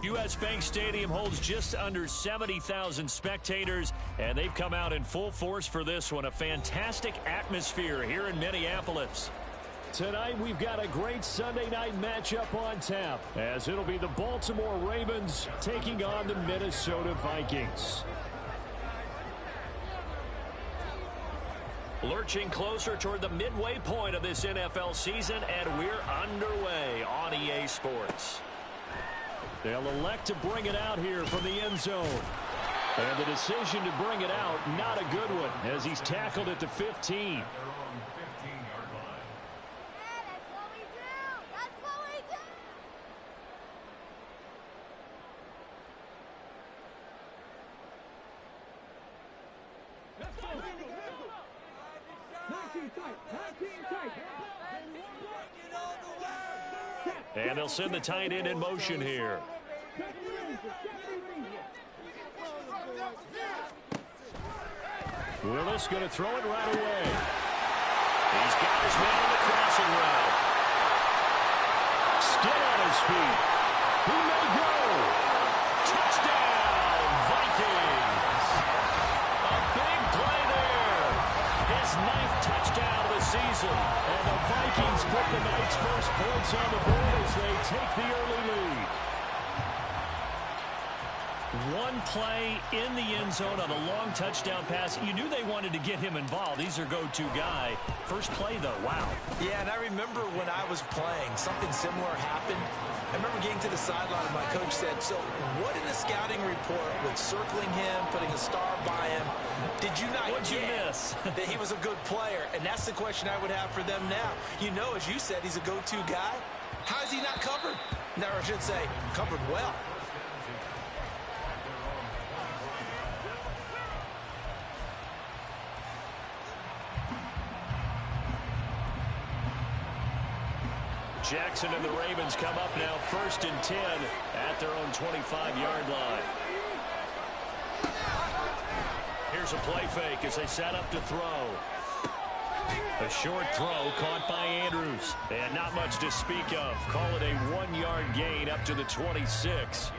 U.S. Bank Stadium holds just under 70,000 spectators, and they've come out in full force for this one. A fantastic atmosphere here in Minneapolis. Tonight, we've got a great Sunday night matchup on tap, as it'll be the Baltimore Ravens taking on the Minnesota Vikings. Lurching closer toward the midway point of this NFL season, and we're underway on EA Sports. They'll elect to bring it out here from the end zone. And the decision to bring it out, not a good one, as he's tackled at the 15. And they'll send the tight end in motion here. Willis going to throw it right away. He's got his man on the crossing route. Still on his feet. He may go. Touchdown, Vikings. A big play there. His 9th touchdown of the season. And the Vikings put the night's first points on the board as they take the early lead. One play in the end zone on a long touchdown pass. You knew they wanted to get him involved. He's their go-to guy. First play, though, wow. Yeah, and I remember when I was playing, something similar happened. I remember getting to the sideline and my coach said, so what in the scouting report with circling him, putting a star by him, did you not What'd you miss? that he was a good player? And that's the question I would have for them now. You know, as you said, he's a go-to guy. How is he not covered? No, I should say, covered well. Jackson and the Ravens come up now 1st and 10 at their own 25-yard line. Here's a play fake as they set up to throw. A short throw caught by Andrews. And not much to speak of. Call it a 1-yard gain up to the 26.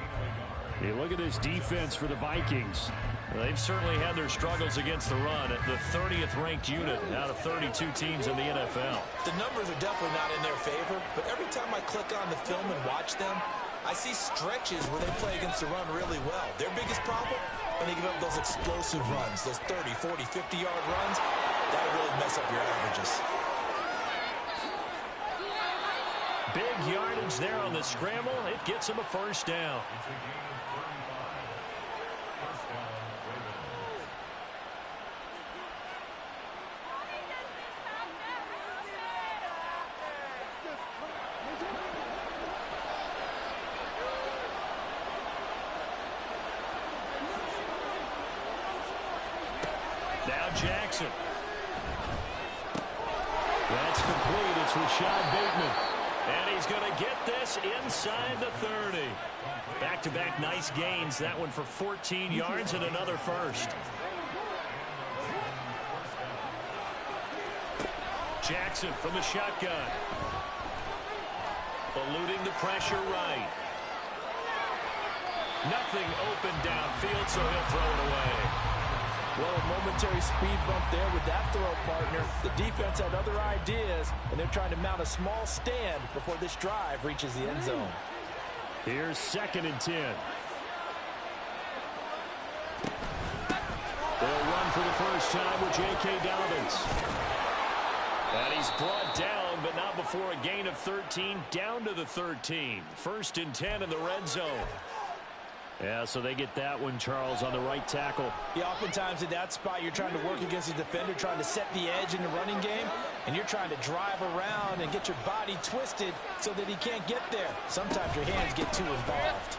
Hey, look at this defense for the Vikings. They've certainly had their struggles against the run. The 30th ranked unit out of 32 teams in the NFL. The numbers are definitely not in their favor, but every time I click on the film and watch them, I see stretches where they play against the run really well. Their biggest problem, when they give up those explosive runs, those 30, 40, 50-yard runs, that'll really mess up your averages. Big yardage there on the scramble. It gets them a first down. Now Jackson. That's complete. It's Rashad Bateman. And he's going to get this inside the 30. Back-to-back nice gains. That one for 14 yards and another first. Jackson from the shotgun. Eluding the pressure right. Nothing open downfield, so he'll throw it away. Well, a momentary speed bump there with that throw, partner. The defense had other ideas, and they're trying to mount a small stand before this drive reaches the end zone. Here's 2nd and 10. They'll run for the first time with J.K. Dobbins. And he's brought down, but not before a gain of 13, down to the 13. 1st and 10 in the red zone. Yeah, so they get that one, Charles, on the right tackle. Yeah, oftentimes in that spot, you're trying to work against a defender, trying to set the edge in the running game, and you're trying to drive around and get your body twisted so that he can't get there. Sometimes your hands get too involved.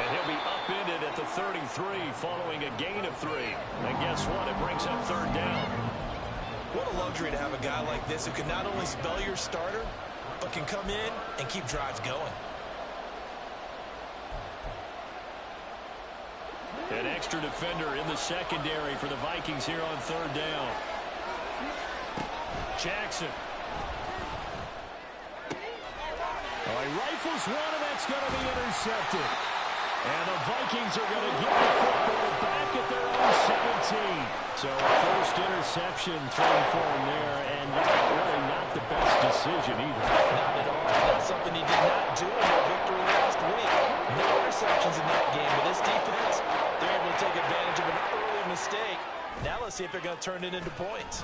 And he'll be upended at the 33 following a gain of 3. And guess what? It brings up 3rd down. What a luxury to have a guy like this who can not only spell your starter, but can come in and keep drives going. An extra defender in the secondary for the Vikings here on 3rd down. Jackson. rifles one, and that's going to be intercepted. And the Vikings are going to get the football back at their own 17. So a first interception thrown for him there, and really not the best decision either. Not at all. That's something he did not do in their victory last week. No interceptions in that game, but this defense, they're able to take advantage of an early mistake. Now let's see if they're going to turn it into points.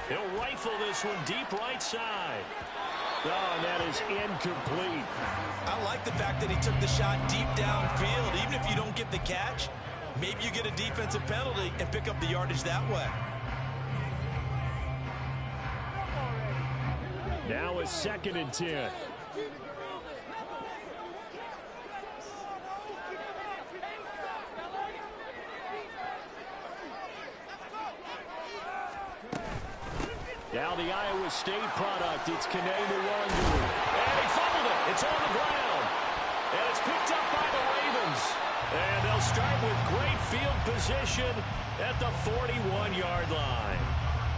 He'll rifle this one deep right side. Oh, and that is incomplete. I like the fact that he took the shot deep downfield. Even if you don't get the catch, maybe you get a defensive penalty and pick up the yardage that way. Now a 2nd and 10. Now the Iowa State product, it's Kanemu Wandu. And he fumbled it. It's on the ground. And it's picked up by the Ravens. And they'll start with great field position at the 41-yard line.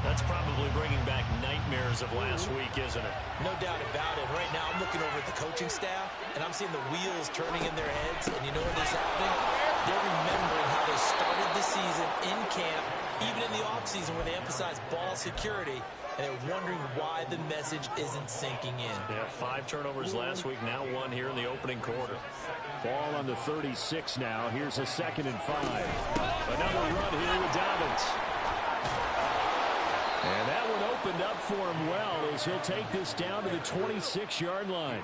That's probably bringing back nightmares of last week, isn't it? No doubt about it. Right now, I'm looking over at the coaching staff, and I'm seeing the wheels turning in their heads. And you know what is happening? They're remembering how they started the season in camp, even in the offseason where they emphasized ball security, and they're wondering why the message isn't sinking in. Yeah, 5 turnovers last week, now 1 here in the opening quarter. Ball on the 36 now. Here's a 2nd and 5. Another run here with Dobbins. And that one opened up for him well as he'll take this down to the 26-yard line.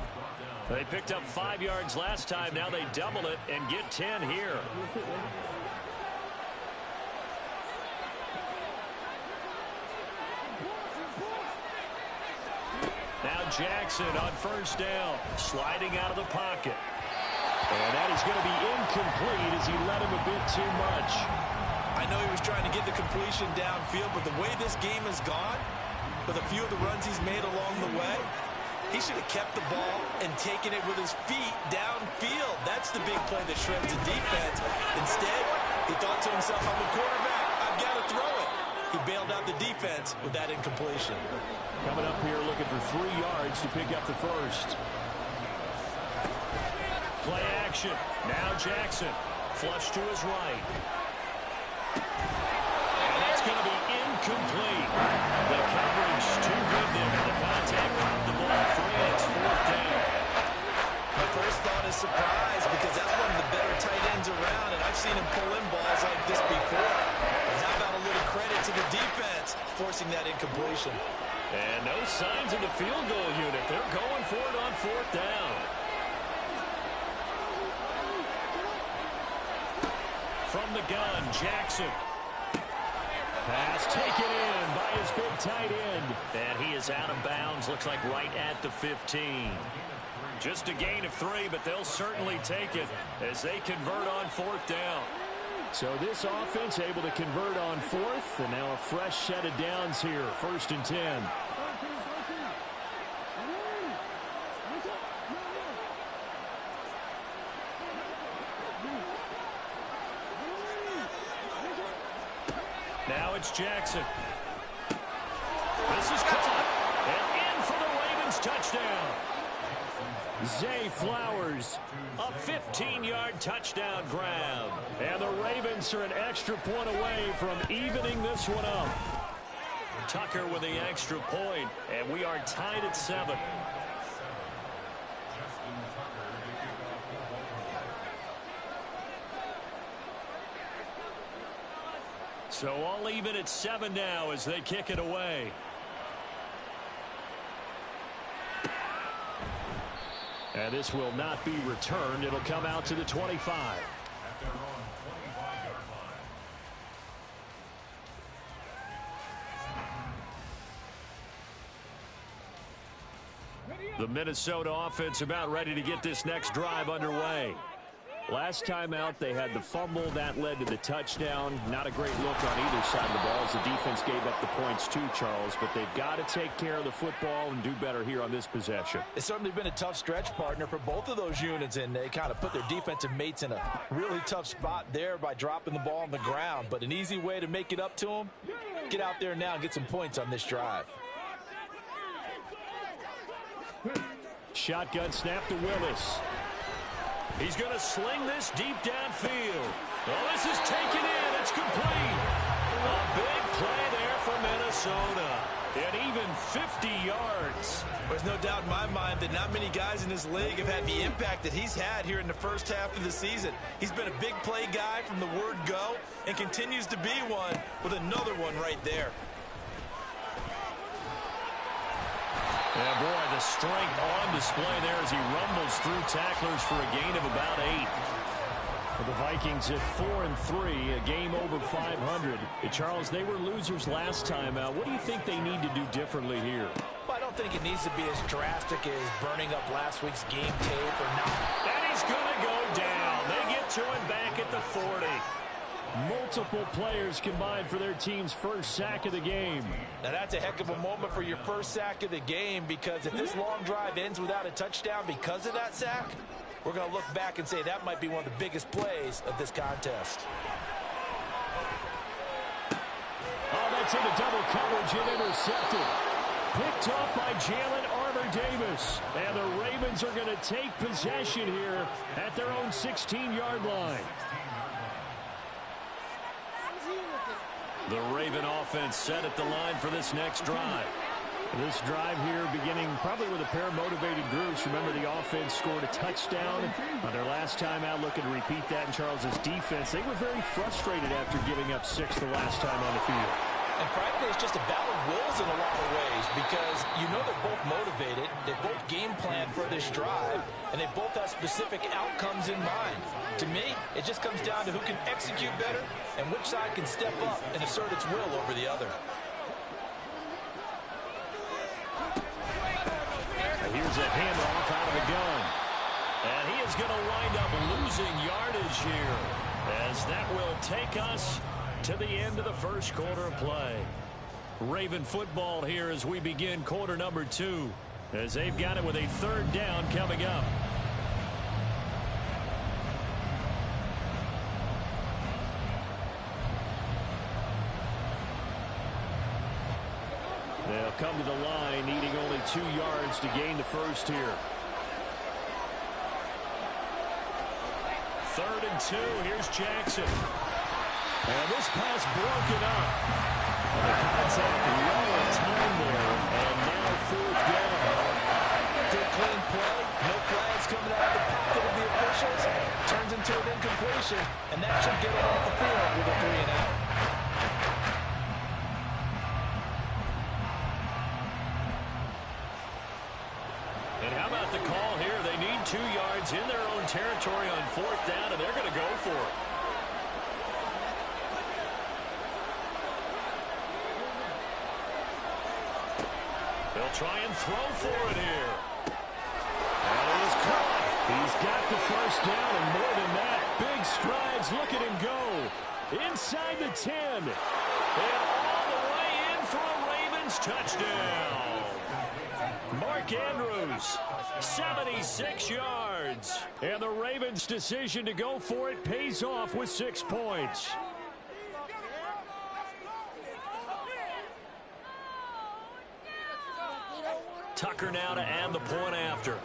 They picked up 5 yards last time. Now they double it and get 10 here. Now Jackson on 1st down, sliding out of the pocket. And that is going to be incomplete as he led him a bit too much. I know he was trying to get the completion downfield, but the way this game has gone, with a few of the runs he's made along the way, he should have kept the ball and taken it with his feet downfield. That's the big play that shreds the defense. Instead, he thought to himself, I'm a quarterback, I've got to throw it. He bailed out the defense with that incompletion. Coming up here looking for 3 yards to pick up the first. Play action. Now Jackson. Flush to his right. And that's going to be incomplete. The coverage too good there. The contact popped the ball free. It's 4th down. My first thought is surprise because that's one of the better tight ends around, and I've seen him pull in balls like this before. But how about a little credit to the defense forcing that incompletion? And no signs of the field goal unit. They're going for it on 4th down. From the gun, Jackson. Pass taken in by his big tight end. And he is out of bounds. Looks like right at the 15. Just a gain of 3, but they'll certainly take it as they convert on 4th down. So this offense able to convert on 4th, and now a fresh set of downs here, 1st and 10. Now it's Jackson. This is caught, and in for the Ravens touchdown. Zay Flowers, A 15-yard touchdown grab. and the Ravens are an extra point away from evening this one up. Tucker with the extra point, and we are tied at 7. So all even at 7 now as they kick it away. And this will not be returned. It'll come out to the 25. The Minnesota offense about ready to get this next drive underway. Last time out, they had the fumble. That led to the touchdown. Not a great look on either side of the ball as the defense gave up the points too, Charles. But they've got to take care of the football and do better here on this possession. It's certainly been a tough stretch, partner, for both of those units, and they kind of put their defensive mates in a really tough spot there by dropping the ball on the ground. But an easy way to make it up to them, get out there now and get some points on this drive. Shotgun snap to Willis. He's going to sling this deep downfield. Oh, this is taken in. It's complete. A big play there for Minnesota. And even 50 yards. There's no doubt in my mind that not many guys in this league have had the impact that he's had here in the first half of the season. He's been a big play guy from the word go and continues to be one with another one right there. Yeah, boy, the strength on display there as he rumbles through tacklers for a gain of about 8. The Vikings at 4-3, a game over 500. And Charles, they were losers last time out. What do you think they need to do differently here? Well, I don't think it needs to be as drastic as burning up last week's game tape or not. And he's going to go down. They get to him back at the 40. Multiple players combined for their team's first sack of the game. Now, that's a heck of a moment for your first sack of the game, because if this long drive ends without a touchdown because of that sack, we're going to look back and say that might be one of the biggest plays of this contest. Oh, that's into double coverage and intercepted. Picked off by Jalen Armour-Davis. And the Ravens are going to take possession here at their own 16-yard line. The Raven offense set at the line for this next drive. This drive here beginning probably with a pair of motivated groups. Remember, the offense scored a touchdown on their last time out, looking to repeat that in Charles's defense. They were very frustrated after giving up 6 the last time on the field. And frankly, it's just a battle of wills in a lot of ways, because you know they're both motivated, they both game plan for this drive, and they both have specific outcomes in mind. To me, it just comes down to who can execute better and which side can step up and assert its will over the other. Here's a handoff out of the gun. And he is going to wind up losing yardage here, as that will take us to the end of the first quarter of play. Raven football here as we begin quarter number 2, as they've got it with a third down coming up. They'll come to the line, needing only 2 yards to gain the first here. 3rd and 2. Here's Jackson. And this pass broken up. The contact low of time there. And now 4th down. Good clean play. No flags coming out of the pocket of the officials. Turns into an incompletion. And that should get them off the field with a 3-and-out. And how about the call here? They need 2 yards in their own territory on 4th down, and they're going to go for it. They'll try and throw for it here. And it is caught. He's got the first down, and more than that, big strides. Look at him go. Inside the 10. And all the way in for a Ravens touchdown. Mark Andrews, 76 yards. And the Ravens' decision to go for it pays off with 6 points. Tucker now to add the point after.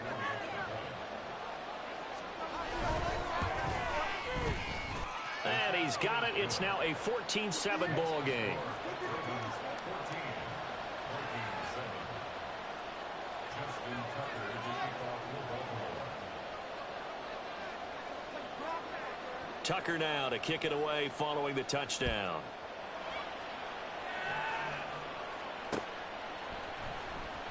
And he's got it. It's now a 14-7 ball game. Tucker now to kick it away following the touchdown.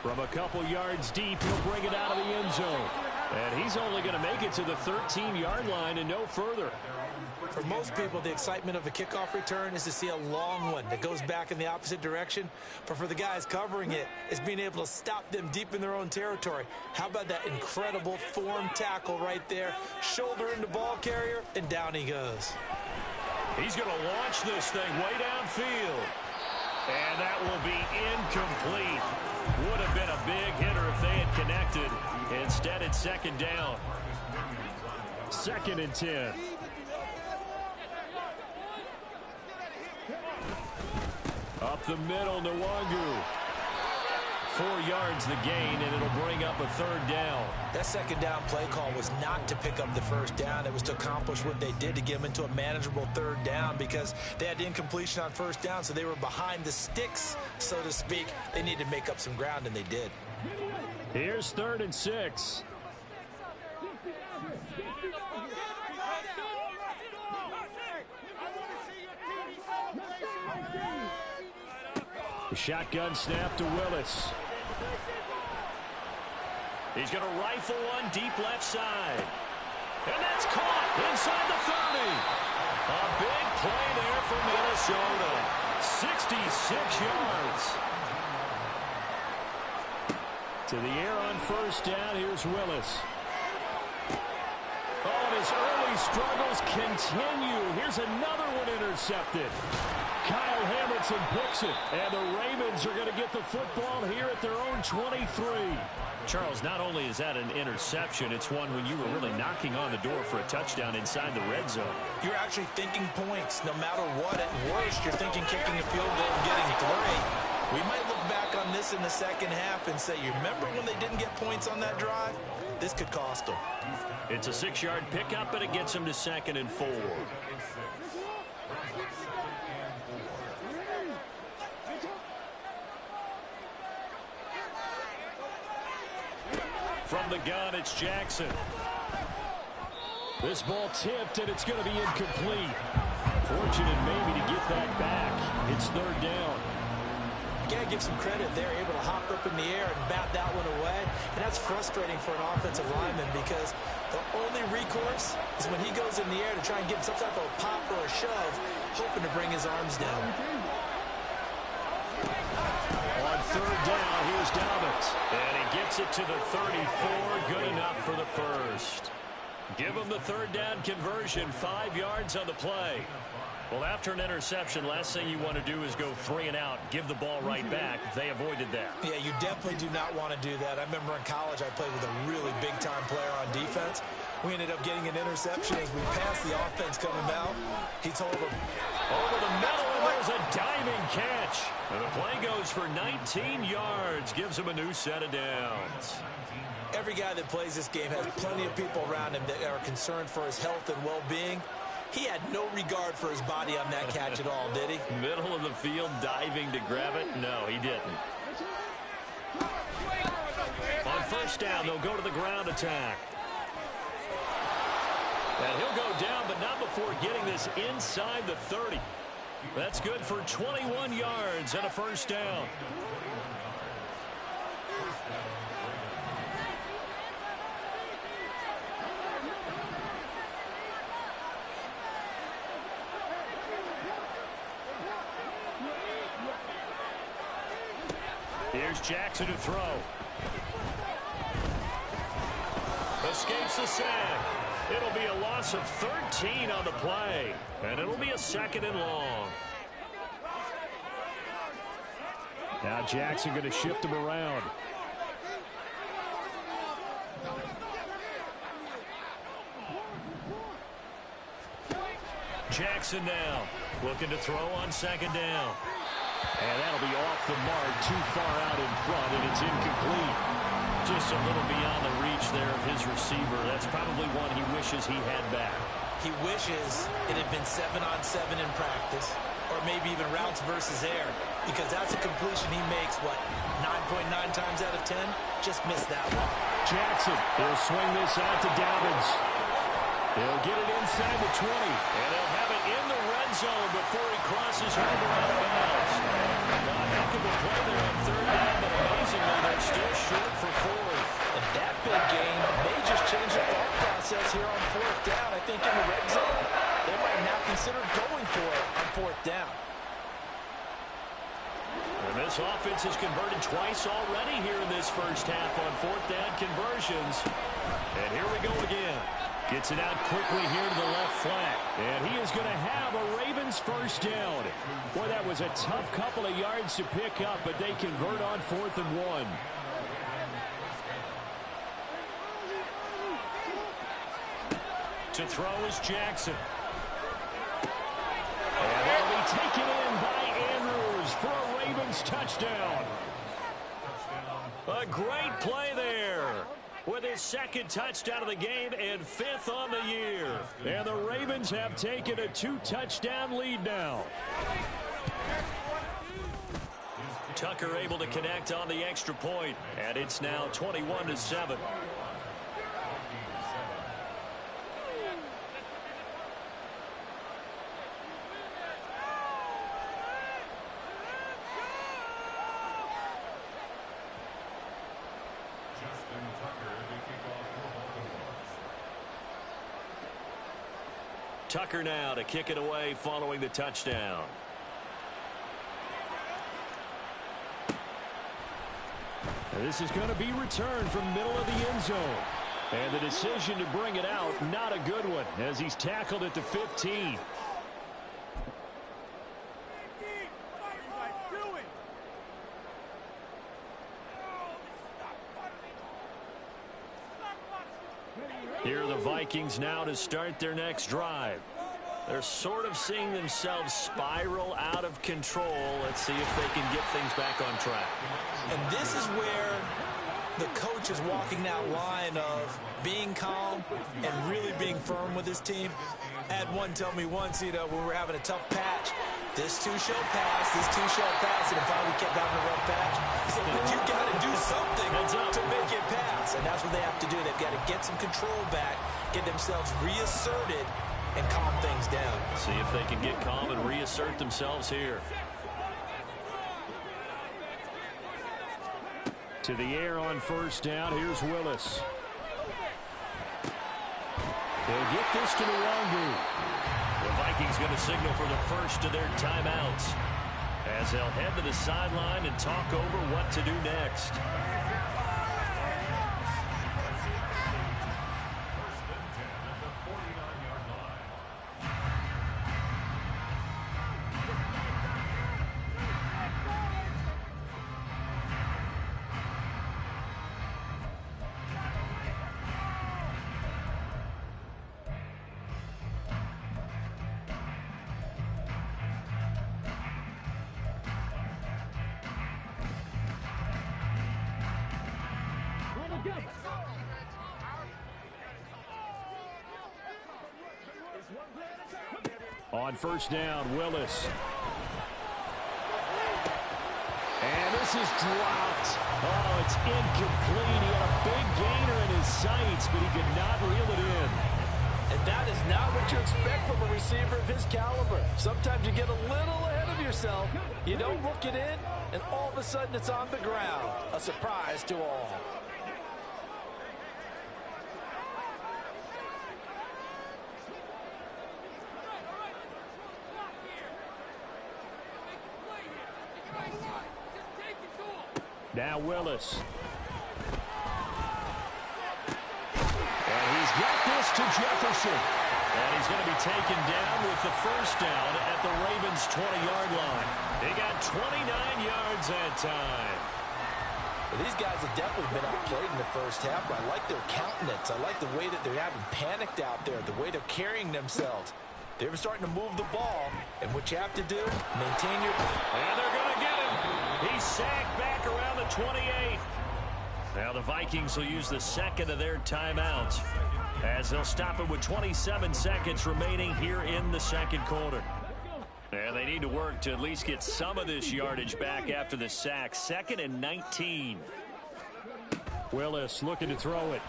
From a couple yards deep, he'll bring it out of the end zone. And he's only going to make it to the 13-yard line and no further. For most people, the excitement of a kickoff return is to see a long one that goes back in the opposite direction. But for the guys covering it, it's being able to stop them deep in their own territory. How about that incredible form tackle right there? Shoulder into ball carrier, and down he goes. He's going to launch this thing way downfield. And that will be incomplete. Would have been a big hitter if they had connected. Instead, it's 2nd down. 2nd and 10. Up the middle, Nwangu. 4 yards the gain, and it'll bring up up a third down. That second down play call was not to pick up the first down. It was to accomplish what they did to get them into a manageable third down because they had incompletion on first down, so they were behind the sticks, so to speak. They needed to make up some ground, and they did. Here's 3rd and 6. The shotgun snap to Willis. He's going to rifle one deep left side. And that's caught inside the 30. A big play there for Minnesota. 66 yards. To the air on first down. Here's Willis. Oh, and his early struggles continue. Here's another one intercepted. Kyle Hamilton picks it. And the Ravens are going to get the football here at their own 23. Charles, not only is that an interception, it's one when you were really knocking on the door for a touchdown inside the red zone. You're actually thinking points no matter what. At worst, you're thinking kicking a field goal and getting 3. We might look back on this in the second half and say, you remember when they didn't get points on that drive? This could cost them. It's a 6-yard pickup, but it gets them to 2nd and 4. From the gun, it's Jackson. This ball tipped, and it's going to be incomplete. Fortunate maybe to get that back. It's 3rd down. You got to give some credit. They're able to hop up in the air and bat that one away. And that's frustrating for an offensive lineman because the only recourse is when he goes in the air to try and get some type of a pop or a shove, hoping to bring his arms down. On 3rd down, here's Dobbins. And he gets it to the 34. Good enough for the first. Give him the 3rd down conversion. 5 yards on the play. Well, after an interception, last thing you want to do is go 3 and out, give the ball right back. They avoided that. Yeah, you definitely do not want to do that. I remember in college I played with a really big-time player on defense. We ended up getting an interception as we passed the offense coming out. He told him, over the middle, and there's a diving catch. And the play goes for 19 yards, gives him a new set of downs. Every guy that plays this game has plenty of people around him that are concerned for his health and well-being. He had no regard for his body on that catch at all, did he? Middle of the field, diving to grab it? No, he didn't. On first down, they'll go to the ground attack. And he'll go down, but not before getting this inside the 30. That's good for 21 yards and a first down. Here's Jackson to throw. Escapes the sack. It'll be a loss of 13 on the play. And it'll be a 2nd and long. Now Jackson going to shift him around. Jackson now. Looking to throw on 2nd down. And that'll be off the mark, too far out in front, and it's incomplete. Just a little beyond the reach there of his receiver. That's probably one he wishes he had back. He wishes it had been 7-on-7 in practice, or maybe even routes versus air, because that's a completion he makes, what, 9.9 times out of 10? Just missed that one. Jackson, he'll swing this out to Dobbins. He'll get it inside the 20. And he'll have it in the red zone before he crosses over out of bounds. A heck of a play there on 3rd down, but amazingly, they're still short for 4th. And that big gain may just change the thought process here on 4th down. I think in the red zone, they might now consider going for it on 4th down. And this offense has converted twice already here in this first half on 4th down conversions. And here we go again. Gets it out quickly here to the left flat. And he is going to have a Ravens first down. Boy, that was a tough couple of yards to pick up, but they convert on 4th and 1. To throw is Jackson. And that'll be taken in by Andrews for a Ravens touchdown. A great play there. his second touchdown of the game and 5th on the year. And the Ravens have taken a 2-touchdown lead now. Tucker able to connect on the extra point, and it's now 21-7. Tucker now to kick it away following the touchdown. And this is going to be returned from middle of the end zone. And the decision to bring it out, not a good one, as he's tackled at the 15. Here are the Vikings now to start their next drive. They're sort of seeing themselves spiral out of control. Let's see if they can get things back on track. And this is where the coach is walking that line of being calm and really being firm with his team. I had one tell me once, when we're having a tough patch, this two shall pass, this two shall pass, and if we kept having a rough patch, he said, but you got to do something to make it pass. And that's what they have to do. They've got to get some control back, get themselves reasserted, and calm things down. See if they can get calm and reassert themselves here. To the air on first down. Here's Willis. They'll get this to Nwangu. The Vikings going to signal for the first of their timeouts as they'll head to the sideline and talk over what to do next. On first down, Willis. And this is dropped. Oh, it's incomplete. He had a big gainer in his sights, but he could not reel it in. And that is not what you expect from a receiver of his caliber. Sometimes you get a little ahead of yourself. You don't look it in, and all of a sudden it's on the ground. A surprise to all. Now Willis. And he's got this to Jefferson. And he's going to be taken down with the first down at the Ravens' 20-yard line. They got 29 yards that time. Well, these guys have definitely been outplayed in the first half, but I like their countenance. I like the way that they're having panicked out there, the way they're carrying themselves. They're starting to move the ball, and what you have to do, maintain your... And they're going to get him. He's sacked back around the 28. Now the Vikings will use the second of their timeouts as they'll stop it with 27 seconds remaining here in the second quarter. And they need to work to at least get some of this yardage back after the sack. 2nd and 19. Willis looking to throw it.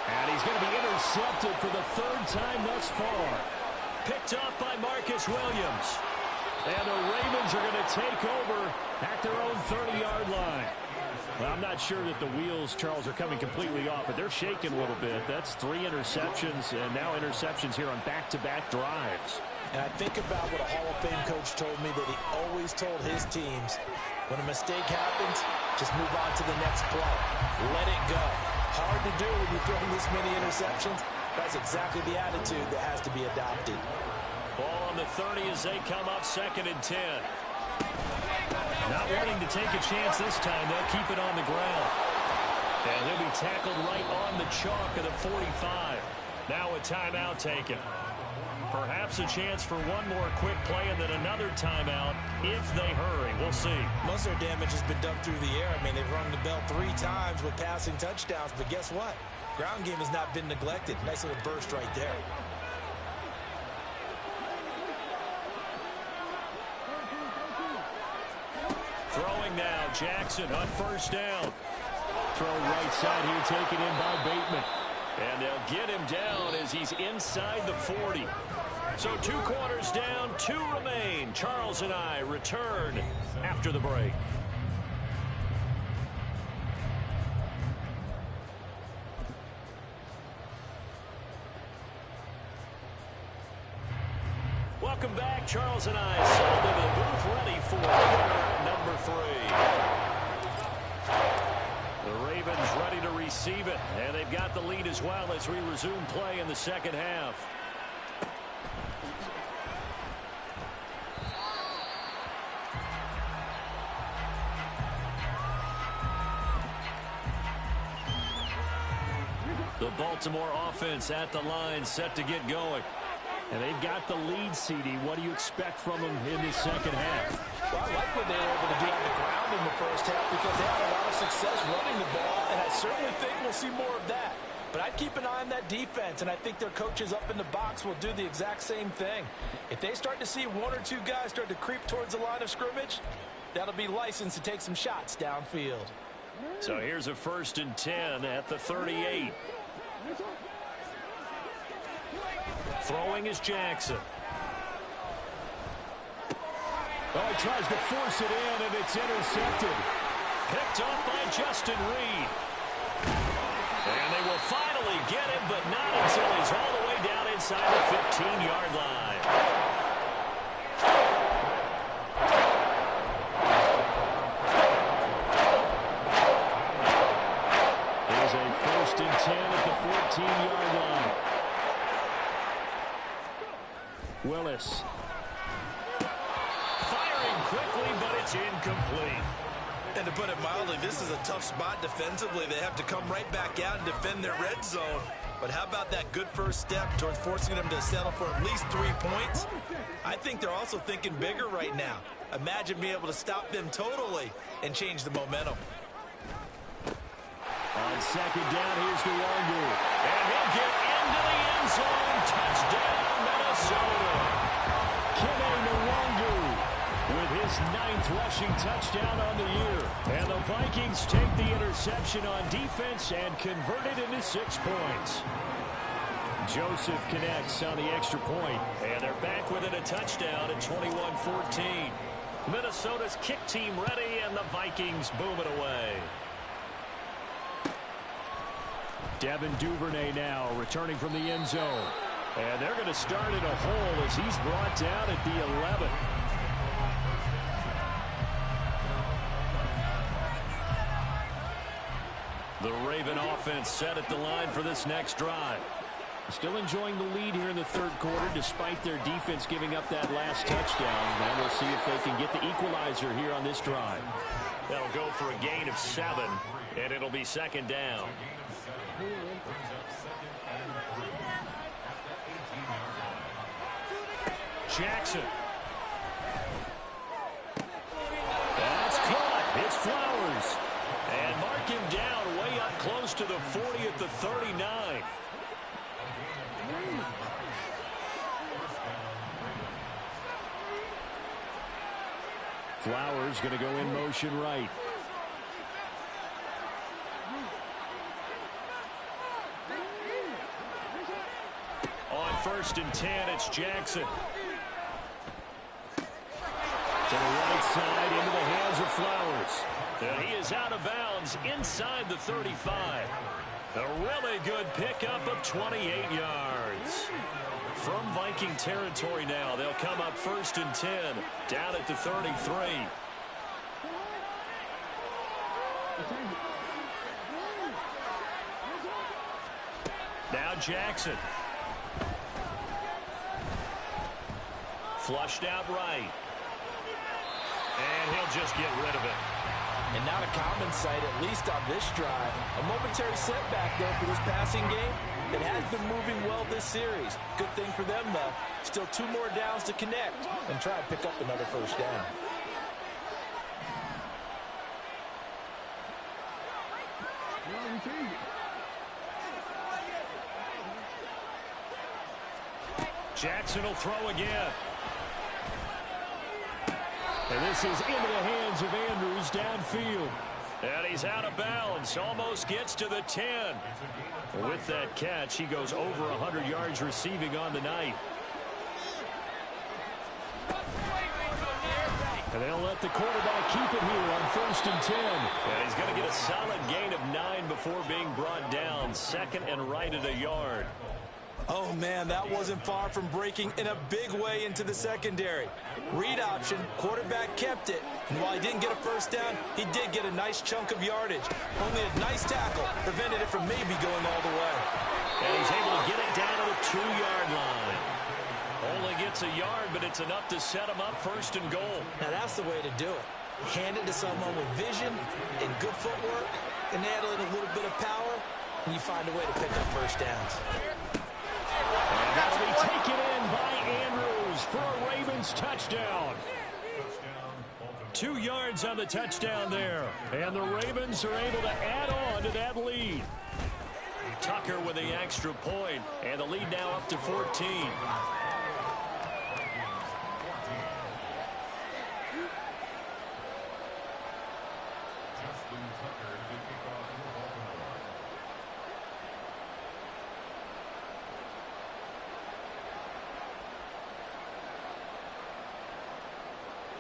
And he's going to be intercepted for the 3rd time thus far. Picked up by Marcus Williams. And the Ravens are going to take over at their own 30-yard line. Well, I'm not sure that the wheels, Charles, are coming completely off, but they're shaking a little bit. That's 3 interceptions, and now interceptions here on back-to-back drives. And I think about what a Hall of Fame coach told me, that he always told his teams, when a mistake happens, just move on to the next play. Let it go. Hard to do when you're throwing this many interceptions. That's exactly the attitude that has to be adopted. Ball on the 30 as they come up 2nd and 10. Not wanting to take a chance this time. They'll keep it on the ground. And they'll be tackled right on the chalk of the 45. Now a timeout taken. Perhaps a chance for one more quick play and then another timeout if they hurry. We'll see. Most of their damage has been done through the air. I mean, they've rung the bell 3 times with passing touchdowns, but guess what? Ground game has not been neglected. Nice little burst right there. Throwing now, Jackson on first down. Throw right side here, taken in by Bateman. And they'll get him down as he's inside the 40. So 2 quarters down, 2 remain. Charles and I return after the break. Welcome back. Charles and I settled into the booth ready for quarter number 3. The Ravens ready to receive it, and they've got the lead as well as we resume play in the second half. The Baltimore offense at the line, set to get going. And they've got the lead, CD. What do you expect from them in this second half? Well, I like what they were able to do on the ground in the first half because they had a lot of success running the ball, and I certainly think we'll see more of that. But I'd keep an eye on that defense, and I think their coaches up in the box will do the exact same thing. If they start to see 1 or 2 guys start to creep towards the line of scrimmage, that'll be licensed to take some shots downfield. So here's a 1st and 10 at the 38. Throwing is Jackson. Oh, he tries to force it in, and it's intercepted. Picked up by Justin Reed. And they will finally get him, but not until he's all the way down inside the 15-yard line. There's a 1st and 10 at the 14-yard line. Willis. Firing quickly, but it's incomplete. And to put it mildly, this is a tough spot defensively. They have to come right back out and defend their red zone. But how about that good first step towards forcing them to settle for at least 3 points? I think they're also thinking bigger right now. Imagine being able to stop them totally and change the momentum. On second down, here's Nwangu. And he'll get into the end zone. Touchdown, Minnesota. Kene Nwangu with his 9th rushing touchdown on the year. And the Vikings take the interception on defense and convert it into 6 points. Joseph connects on the extra point, and they're back within a touchdown at 21-14. Minnesota's kick team ready, and the Vikings boom it away. Devin Duvernay now returning from the end zone. And they're going to start in a hole as he's brought down at the 11. The Raven offense set at the line for this next drive. Still enjoying the lead here in the 3rd quarter despite their defense giving up that last touchdown. And we'll see if they can get the equalizer here on this drive. They'll go for a gain of 7, and it'll be 2nd down. Jackson. That's caught. It's Flowers. And mark him down way up close to the 40 at the 39. Flowers going to go in motion right. On 1st and 10, it's Jackson. To the right side, into the hands of Flowers. And he is out of bounds inside the 35. A really good pickup of 28 yards. From Viking territory now, they'll come up 1st and 10, down at the 33. Now Jackson. Flushed out right. And he'll just get rid of it. And not a common sight, at least on this drive. A momentary setback, though, for this passing game. that has been moving well this series. Good thing for them, though. Still 2 more downs to connect and try and pick up another first down. Jackson will throw again. And this is into the hands of Andrews downfield. And he's out of bounds. Almost gets to the 10. With that catch, he goes over 100 yards receiving on the night. And they'll let the quarterback keep it here on 1st and 10. And he's going to get a solid gain of 9 before being brought down. Second and right at a yard. Oh, man, that wasn't far from breaking in a big way into the secondary. Read option, quarterback kept it, and while he didn't get a first down, he did get a nice chunk of yardage. Only a nice tackle prevented it from maybe going all the way. And he's able to get it down to the 2-yard line. Only gets a yard, but it's enough to set him up 1st and goal. Now, that's the way to do it. Hand it to someone with vision and good footwork, and add in a little bit of power, and you find a way to pick up first downs. And that'll be taken in by Andrews for a Ravens touchdown. 2 yards on the touchdown there. And the Ravens are able to add on to that lead. Tucker with the extra point, and the lead now up to 14.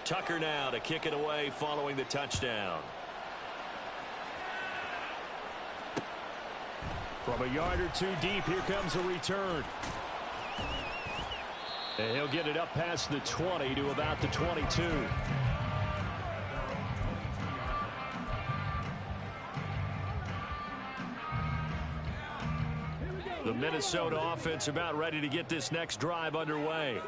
Tucker now to kick it away following the touchdown. From a yard or 2 deep, here comes a return. And he'll get it up past the 20 to about the 22. The Minnesota offense about ready to get this next drive underway.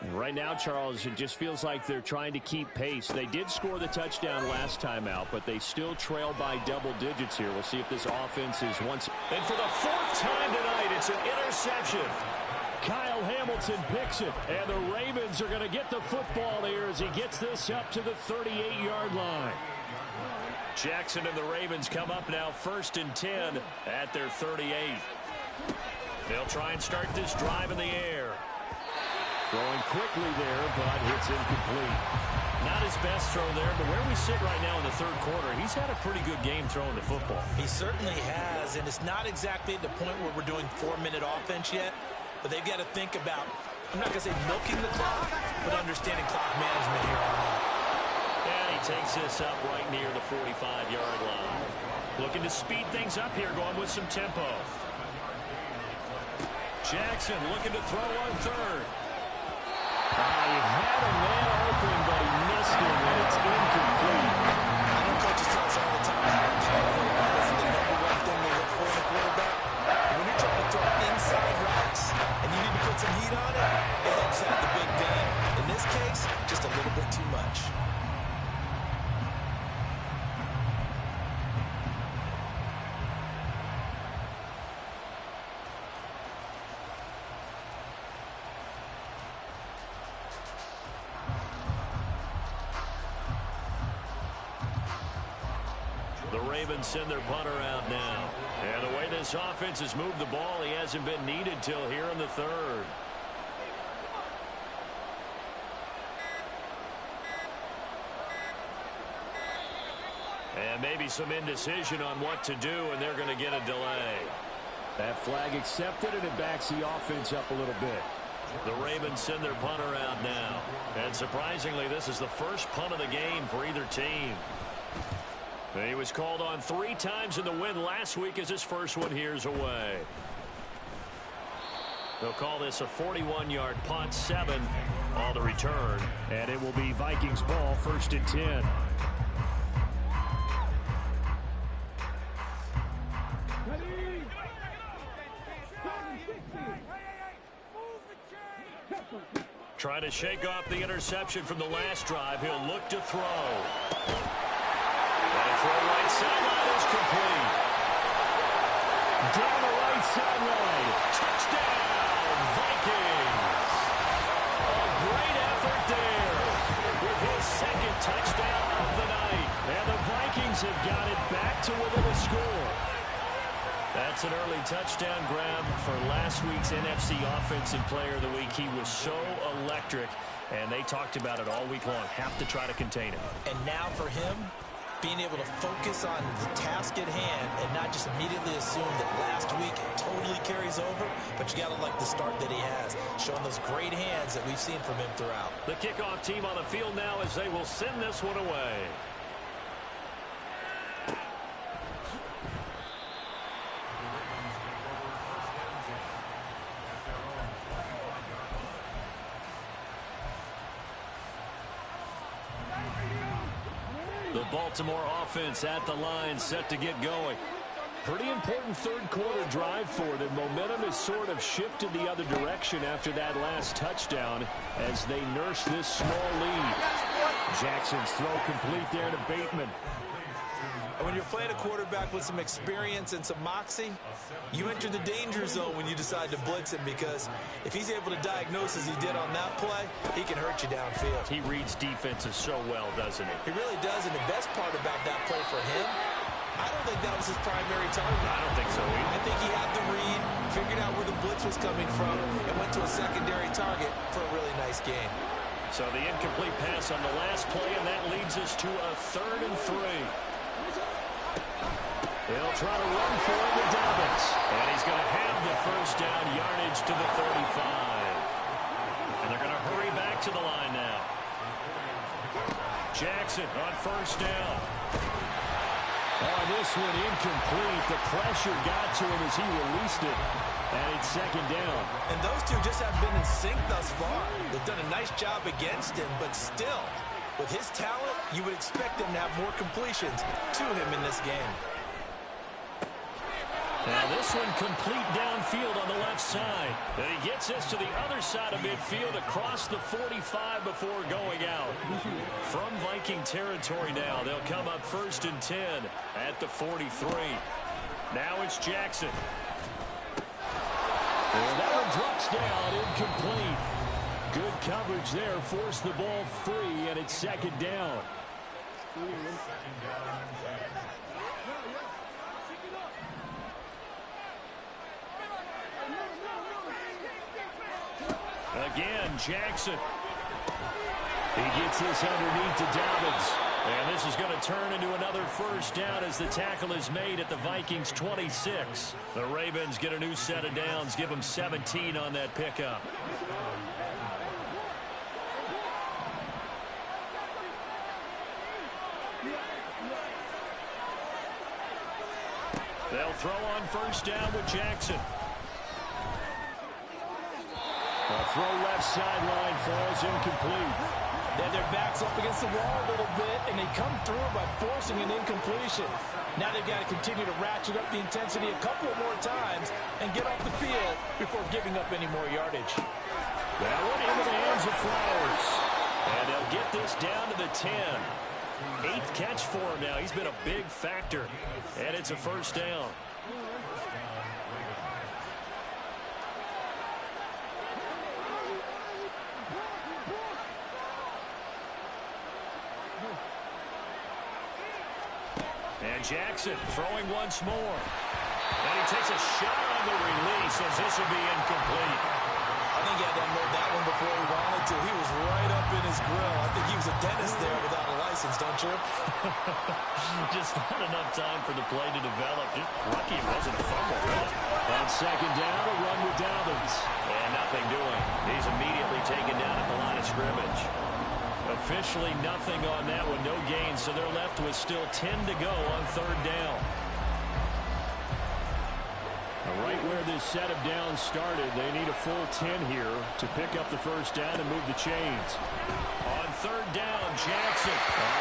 And right now, Charles, it just feels like they're trying to keep pace. They did score the touchdown last time out, but they still trail by double digits here. We'll see if this offense is once. And for the 4th time tonight, it's an interception. Kyle Hamilton picks it, and the Ravens are going to get the football here as he gets this up to the 38-yard line. Jackson and the Ravens come up now 1st and 10 at their 38. They'll try and start this drive in the air. Throwing quickly there, but it's incomplete. Not his best throw there, but where we sit right now in the 3rd quarter, he's had a pretty good game throwing the football. He certainly has, and it's not exactly at the point where we're doing 4-minute offense yet, but they've got to think about, I'm not going to say milking the clock, but understanding clock management here on out. And he takes this up right near the 45-yard line. Looking to speed things up here, going with some tempo. Jackson looking to throw on 3rd. He had a man open, but he missed him, and it's incomplete. I know coaches tell us all the time how powerful is the number 1 thing they look for in a quarterback. When you're trying to throw inside routes and you need to put some heat on it, it helps have the big gun. In this case, just a little bit too much. Ravens send their punter out now. And the way this offense has moved the ball, he hasn't been needed till here in the 3rd. And maybe some indecision on what to do, and they're going to get a delay. That flag accepted, and it backs the offense up a little bit. The Ravens send their punter out now. And surprisingly, this is the first punt of the game for either team. He was called on 3 times in the win last week as his first one here's away. They'll call this a 41-yard punt, 7 on the return. And it will be Vikings ball, 1st and 10. Trying to shake off the interception from the last drive. He'll look to throw. Throw right sideline is complete. Down the right sideline. Ravens have got it back to within a score. That's an early touchdown grab for last week's NFC Offensive Player of the Week. He was so electric, and they talked about it all week long. Have to try to contain him. And now for him, being able to focus on the task at hand and not just immediately assume that last week it totally carries over, but you got to like the start that he has, showing those great hands that we've seen from him throughout. The kickoff team on the field now as they will send this one away. The Baltimore offense at the line, set to get going. Pretty important third quarter drive for them. Momentum has sort of shifted the other direction after that last touchdown as they nurse this small lead. Jackson's throw complete there to Bateman. And when you're playing a quarterback with some experience and some moxie, you enter the danger zone when you decide to blitz him, because if he's able to diagnose as he did on that play, he can hurt you downfield. He reads defenses so well, doesn't he? He really does, and the best part about that play for him, I don't think that was his primary target. I don't think so either. I think he had the read, figured out where the blitz was coming from, and went to a secondary target for a really nice game. So the incomplete pass on the last play, and that leads us to a 3rd and 3. They'll try to run for it with Dobbins. And he's going to have the first down, yardage to the 35. And they're going to hurry back to the line now. Jackson on first down. Oh, this one incomplete. The pressure got to him as he released it. And it's 2nd down. And those two just have been in sync thus far. They've done a nice job against him, but still, with his talent, you would expect him to have more completions to him in this game. Now this one complete downfield on the left side. And he gets this to the other side of midfield across the 45 before going out. From Viking territory now, they'll come up 1st and 10 at the 43. Now it's Jackson. And that one drops down, incomplete. Good coverage there, forced the ball free, and it's 2nd down. Again, Jackson. He gets this underneath to Dobbins. And this is going to turn into another first down as the tackle is made at the Vikings' 26. The Ravens get a new set of downs, give them 17 on that pickup. They'll throw on first down with Jackson. The throw left sideline falls incomplete. They have their backs up against the wall a little bit, and they come through by forcing an incompletion. Now they've got to continue to ratchet up the intensity a couple of more times and get off the field before giving up any more yardage. That one into the hands of Flowers. And they'll get this down to the 10. 8th catch for him now. He's been a big factor. And it's a first down. And Jackson throwing once more. And he takes a shot on the release as this will be incomplete. I think he had to unload that one before he wanted to. He was right up in his grill. I think he was a dentist there without a license, don't you? Just not enough time for the play to develop. Just lucky it wasn't a fumble. On 2nd down, a run with Dobbins. And nothing doing. He's immediately taken down at the line of scrimmage. Officially nothing on that one, no gain, so they're left with still 10 to go on 3rd down. Right where this set of downs started, they need a full 10 here to pick up the first down and move the chains. On 3rd down, Jackson.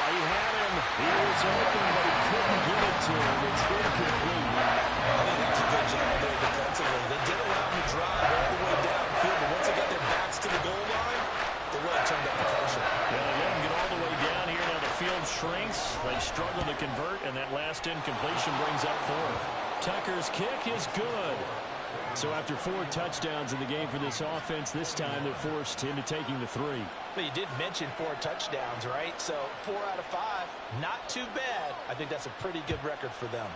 He had him. He was open, but he couldn't get it to him. It's incomplete. I think that's a good job there defensively. They did allow him to drive all the way downfield, but once they got their backs to the goal line, they really turned up the pressure. Yeah, they let him get all the way down here. Now the field shrinks. They struggle to convert, and that last incompletion brings up 4th. Tucker's kick is good. So after 4 touchdowns in the game for this offense, this time they're forced into taking the 3. Well, you did mention 4 touchdowns, right? So 4 out of 5, not too bad. I think that's a pretty good record for them.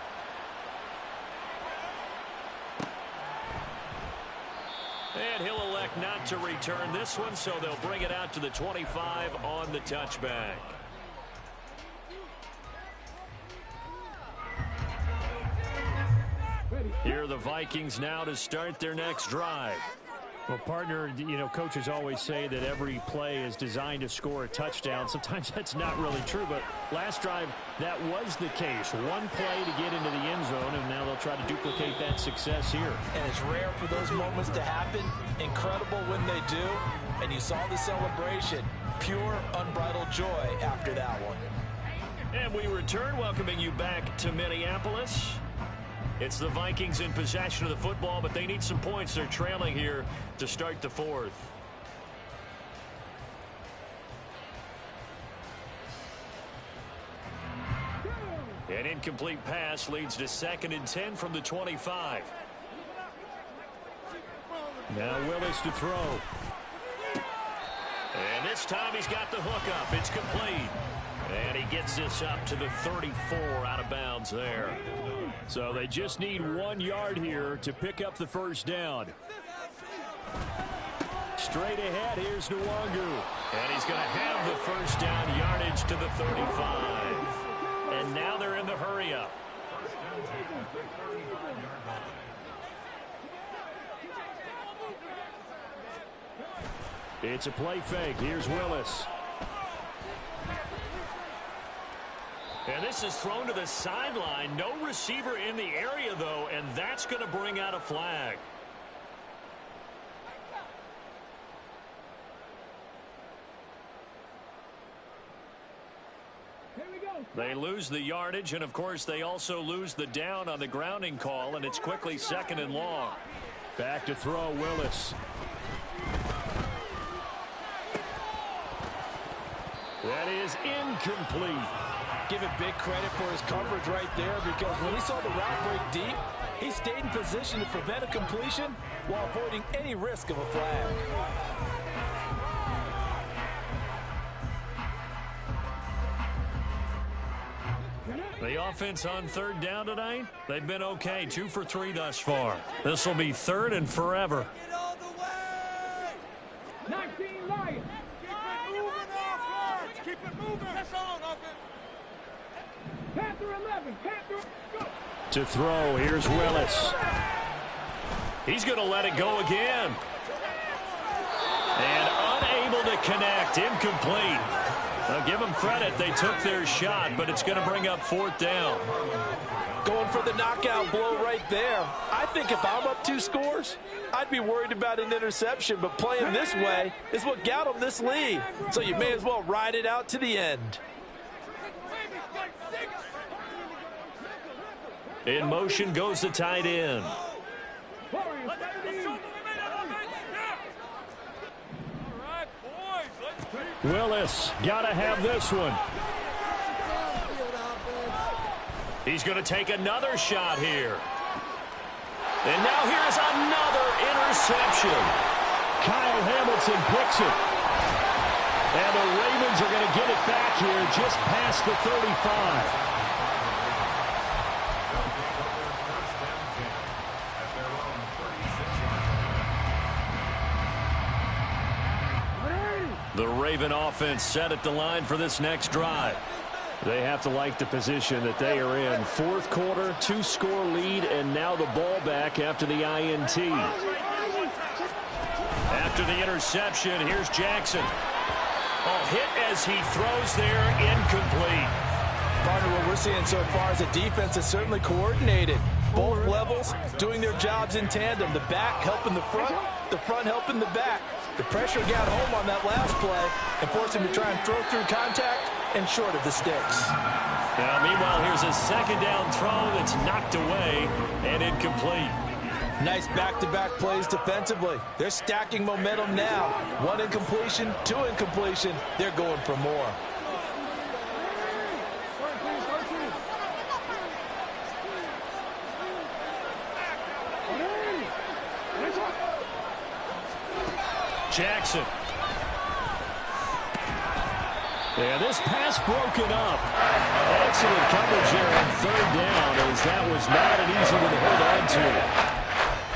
And he'll elect not to return this one, so they'll bring it out to the 25 on the touchback. Here are the Vikings now to start their next drive. Well, partner, you know, coaches always say that every play is designed to score a touchdown. Sometimes that's not really true, but last drive, that was the case. One play to get into the end zone, and now they'll try to duplicate that success here. And it's rare for those moments to happen. Incredible when they do. And you saw the celebration. Pure, unbridled joy after that one. And we return, welcoming you back to Minneapolis. It's the Vikings in possession of the football, but they need some points. They're trailing here to start the 4th. An incomplete pass leads to 2nd and 10 from the 25. Now Willis to throw. And this time he's got the hook up. It's complete. And he gets this up to the 34 out of bounds there. So they just need 1 yard here to pick up the first down. Straight ahead, here's Nwangu. And he's going to have the first down yardage to the 35. And now they're in the hurry-up. It's a play fake. Here's Willis. And this is thrown to the sideline. No receiver in the area, though, and that's going to bring out a flag. They lose the yardage, and, of course, they also lose the down on the grounding call, and it's quickly 2nd and long. Back to throw, Willis. That is incomplete. Give it big credit for his coverage right there, because when he saw the route break deep, he stayed in position to prevent a completion while avoiding any risk of a flag. The offense on 3rd down tonight, they've been okay. 2 for 3 thus far. This will be 3rd and forever. Get all the way! 19 Lions. Keep it moving, offense. Keep it moving. That's on, offense. Panther 11. Panther, go. To throw, here's Willis. He's going to let it go again. And unable to connect. Incomplete. Now give them credit. They took their shot, but it's going to bring up 4th down. Going for the knockout blow right there. I think if I'm up 2 scores, I'd be worried about an interception, but playing this way is what got them this lead. So you may as well ride it out to the end. In motion goes the tight end. Willis, got to have this one. He's going to take another shot here. And now here's another interception. Kyle Hamilton picks it. And the Ravens are going to get it back here just past the 35. The Raven offense set at the line for this next drive. They have to like the position that they are in. 4th quarter, 2-score lead, and now the ball back after the INT. After the interception, here's Jackson. Oh, hit as he throws there, incomplete. Partner, what we're seeing so far is a defense that's certainly coordinated. Both levels doing their jobs in tandem. The back helping the front helping the back. The pressure got home on that last play and forced him to try and throw through contact and short of the sticks. Now, meanwhile, here's a 2nd down throw that's knocked away and incomplete. Nice back-to-back plays defensively. They're stacking momentum now. 1 incompletion, 2 incompletion. They're going for more. Jackson. And this pass broken up. Excellent coverage here on third down, as that was not an easy one to hold on to.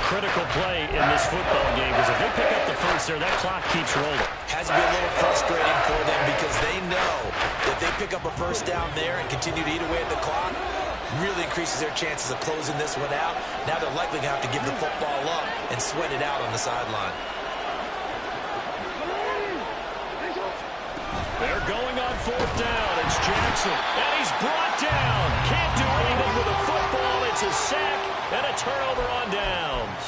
Critical play in this football game, because if they pick up the first there, that clock keeps rolling. Has to be a little frustrating for them because they know that they pick up a first down there and continue to eat away at the clock, really increases their chances of closing this one out. Now they're likely going to have to give the football up and sweat it out on the sideline. They're going on fourth down. It's Jackson, and he's brought down. Can't do anything with the football. It's a sack and a turnover on downs.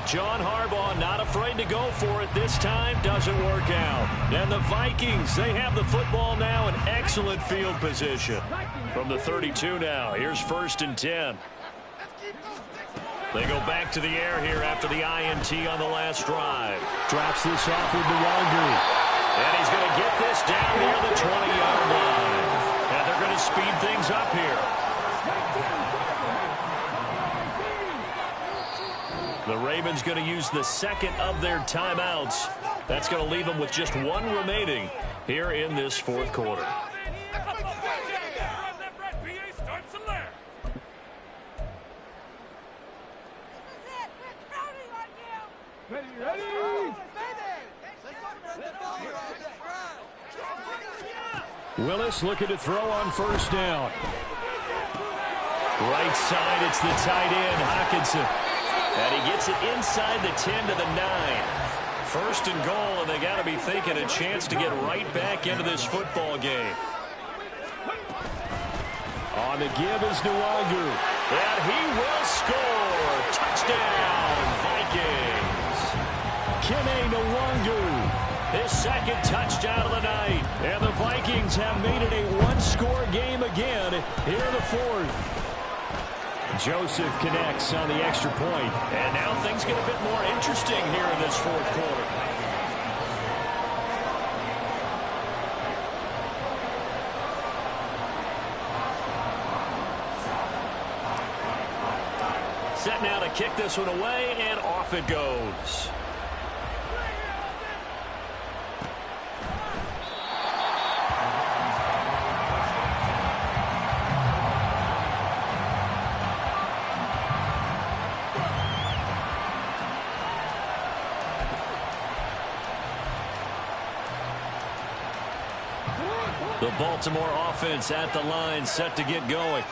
John Harbaugh not afraid to go for it this time. Doesn't work out. And the Vikings, they have the football now in excellent field position. From the 32 now, here's 1st and 10. They go back to the air here after the INT on the last drive. Drops this off with Nwangu. And he's going to get this down near the 20-yard line. And they're going to speed things up here. The Ravens going to use the second of their timeouts. That's going to leave them with just one remaining here in this fourth quarter. Willis looking to throw on first down. Right side, it's the tight end, Hockenson. And he gets it inside the 10 to the 9. 1st and goal, and they got to be thinking a chance to get right back into this football game. On the give is Nwangu. And he will score. Touchdown, Vikings. Kene Nwangu. His second touchdown of the night. And the Vikings have made it a one-score game again here in the fourth. Joseph connects on the extra point. And now things get a bit more interesting here in this fourth quarter. Set now to kick this one away, and off it goes. The Baltimore offense at the line, set to get going.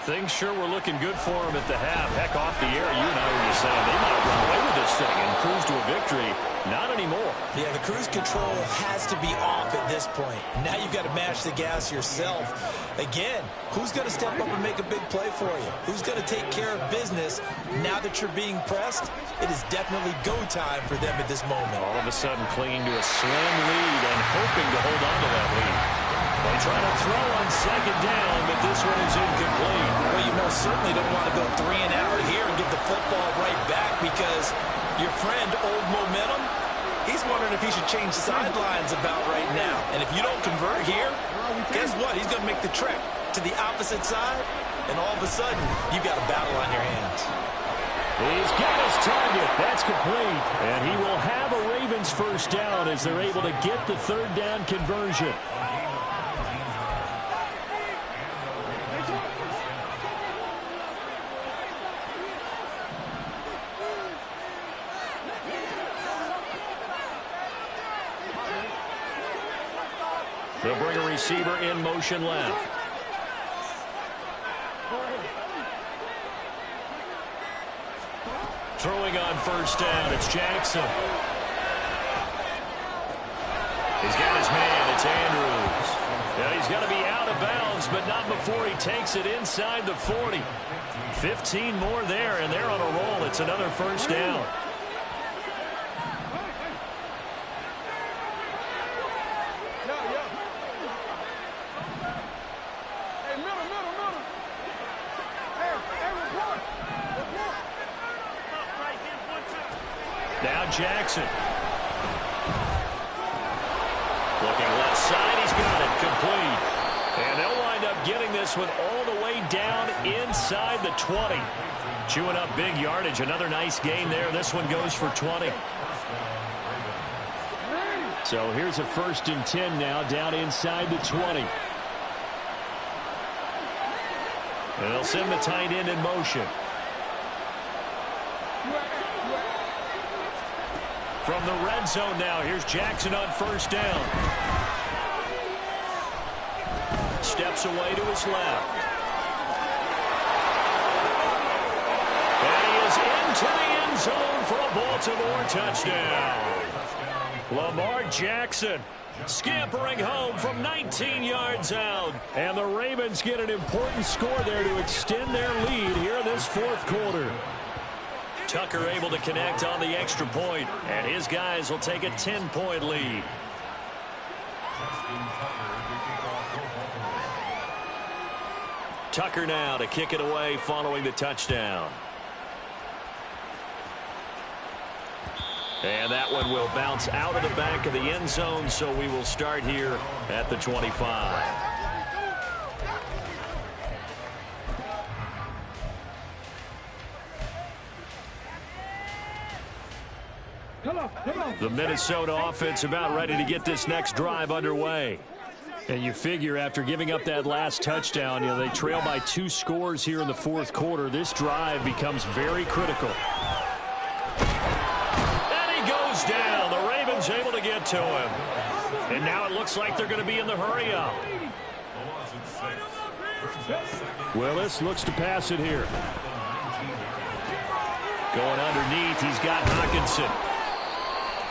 Things sure were looking good for them at the half. Heck, off the air, you and I were just saying they might run away with this thing and cruise to a victory. Not anymore. Yeah, the cruise control has to be off at this point. Now you've got to mash the gas yourself. Again, who's going to step up and make a big play for you? Who's going to take care of business now that you're being pressed? It is definitely go time for them at this moment. All of a sudden clinging to a slim lead and hoping to hold on to that lead. They try to throw on second down, but this one is incomplete. Well, you most certainly don't want to go 3 and out here and get the football right back because your friend, Old Momentum, he's wondering if he should change sidelines about right now. And if you don't convert here, guess what? He's going to make the trek to the opposite side, and all of a sudden, you've got a battle on your hands. He's got his target. That's complete. And he will have a Ravens first down as they're able to get the third down conversion. They'll bring a receiver in motion left. Throwing on first down, it's Jackson. He's got his man, it's Andrews. Now he's going to be out of bounds, but not before he takes it inside the 40. 15 more there, and they're on a roll. It's another first down. Now Jackson. Looking left side, he's got it complete. And they'll wind up getting this one all the way down inside the 20. Chewing up big yardage. Another nice gain there. This one goes for 20. So here's a 1st and 10 now, down inside the 20. And they'll send the tight end in motion. From the red zone now, here's Jackson on 1st down. Steps away to his left. And he is into the end zone for a Baltimore touchdown. Lamar Jackson scampering home from 19 yards out. And the Ravens get an important score there to extend their lead here in this 4th quarter. Tucker able to connect on the extra point, and his guys will take a 10-point lead. Tucker now to kick it away following the touchdown. And that one will bounce out of the back of the end zone, so we will start here at the 25. The Minnesota offense about ready to get this next drive underway. And you figure after giving up that last touchdown, they trail by 2 scores here in the 4th quarter. This drive becomes very critical. And he goes down. The Ravens able to get to him. And now it looks like they're going to be in the hurry-up. Willis looks to pass it here. Going underneath, he's got Hockenson.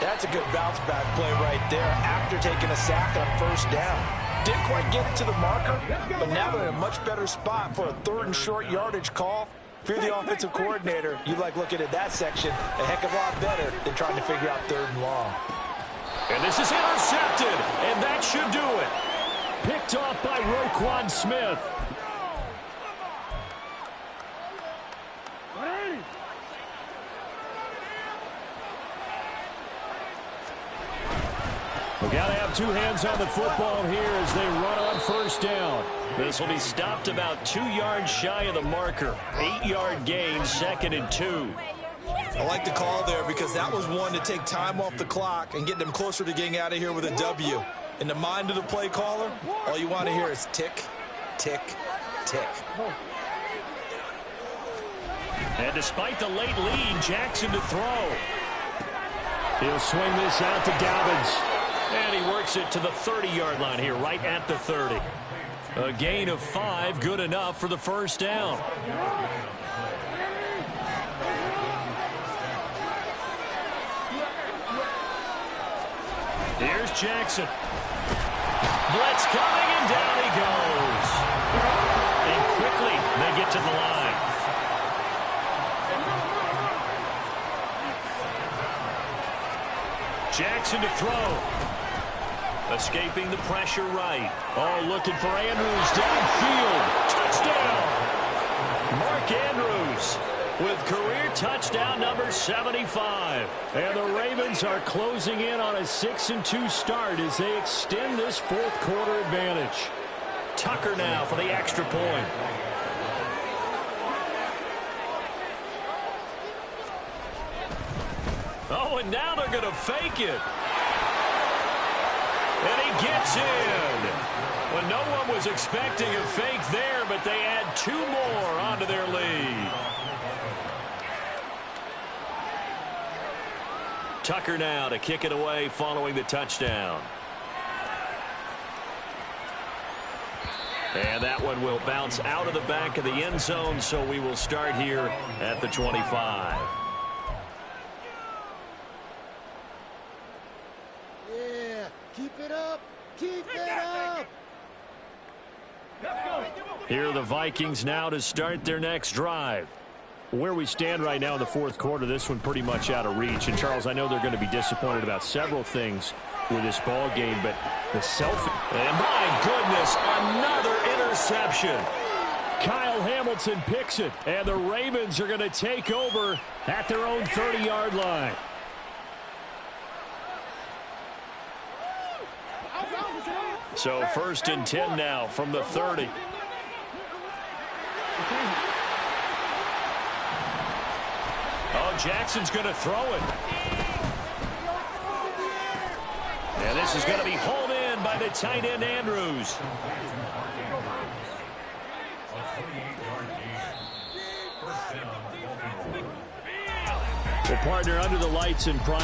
That's a good bounce-back play right there after taking a sack on 1st down. Didn't quite get it to the marker, but now they're in a much better spot for a 3rd and short yardage call. If you're the offensive coordinator, you like looking at that section a heck of a lot better than trying to figure out 3rd and long. And this is intercepted, and that should do it. Picked off by Roquan Smith. We got to have 2 hands on the football here as they run on 1st down. This will be stopped about 2 yards shy of the marker. 8-yard gain, 2nd and 2. I like the call there because that was one to take time off the clock and get them closer to getting out of here with a W. In the mind of the play caller, all you want to hear is tick, tick, tick. And despite the late lead, Jackson to throw. He'll swing this out to Dobbins. And he works it to the 30-yard line here, right at the 30. A gain of 5, good enough for the 1st down. Here's Jackson. Blitz coming, and down he goes. And quickly, they get to the line. Jackson to throw. Escaping the pressure right. Oh, looking for Andrews downfield. Touchdown! Mark Andrews with career touchdown number 75. And the Ravens are closing in on a 6-2 start as they extend this 4th quarter advantage. Tucker now for the extra point. Oh, and now they're going to fake it. And he gets in. Well, no one was expecting a fake there, but they add 2 more onto their lead. Tucker now to kick it away following the touchdown. And that one will bounce out of the back of the end zone, so we will start here at the 25. Yeah, keep it up. Keep it up. Here are the Vikings now to start their next drive. Where we stand right now in the 4th quarter, this one pretty much out of reach. And, Charles, I know they're going to be disappointed about several things with this ball game, but the and my goodness, another interception. Kyle Hamilton picks it, and the Ravens are going to take over at their own 30-yard line. So 1st and 10 now from the 30. Oh, Jackson's going to throw it. And this is going to be hauled in by the tight end, Andrews. Well, partner, under the lights in prime.